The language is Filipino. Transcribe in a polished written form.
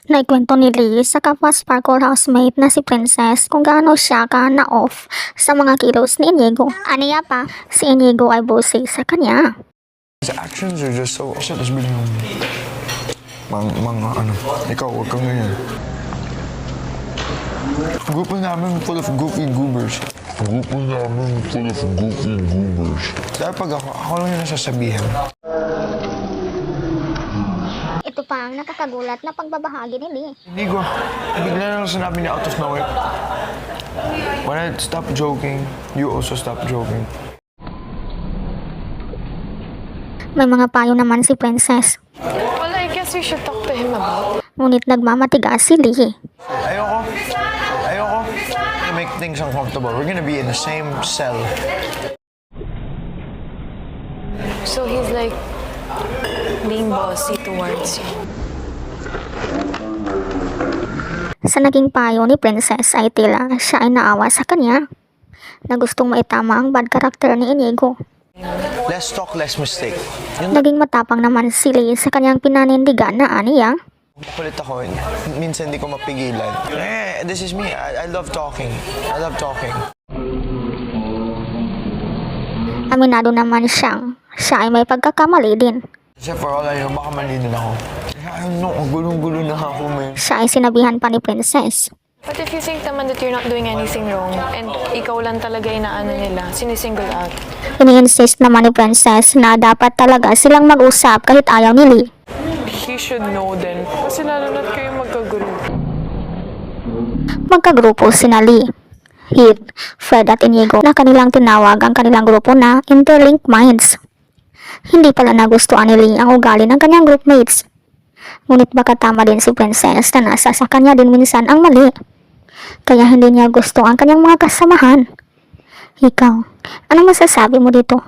Naikwento ni Lee sa kapwa Sparkle housemate na si Princess kung gaano siya ka na-off sa mga kilos ni Inigo. Aniya pa, si Inigo ay busi sa kanya. His actions are just so... Siya, tapos bilang mga ano, ikaw, huwag kang ganyan. Grupo namin full of goofy goobers. Dahil pag ako lang yung nasasabihan. Ito pa ang nakakagulat na pagbabahagi ni Lee. Inigo, bigla lang sinabi niya out of nowhere. When I stop joking, you also stop joking. May mga payo naman si Princess. Well, I guess we should talk to him about. Ngunit nagmamatigas si Lee. Ayoko to make things uncomfortable. We're gonna be in the same cell. So he's like being bossy towards you. Sa naging payo ni Princess ay tila siya ay naawa sa kanya na gustong maitama ang bad character ni Inigo. Less talk, less mistake. Naging matapang naman si Lee sa kanyang pinanindigan na aniya. Kulit ako, minsan hindi ko mapigilan. This is me. I love talking. Aminado naman siya ay may pagkakamali din. Kasi for all I know, baka mali din ako. I don't know, gulong-gulo na ako, man. Siya ay sinabihan pa ni Princess. But if you think naman that you're not doing anything wrong and ikaw lang talaga inaano nila, sinisingle out. Ini-insist naman ni Princess na dapat talaga silang mag-usap kahit ayaw ni Lee. He should know then. Kasi lalo na't kayo magkagroup. Magkagrupo sina Lee, Heath, Fred at Inigo na kanilang tinawag ang kanilang grupo na Interlinked Minds. Hindi pala nagustuhan ni Lee ang ugali ng kanyang groupmates. Ngunit baka tama din si Princess na nasa sa kanya din minsan ang mali. Kaya hindi niya gusto ang kanyang mga kasamahan. Ikaw, anong masasabi mo dito?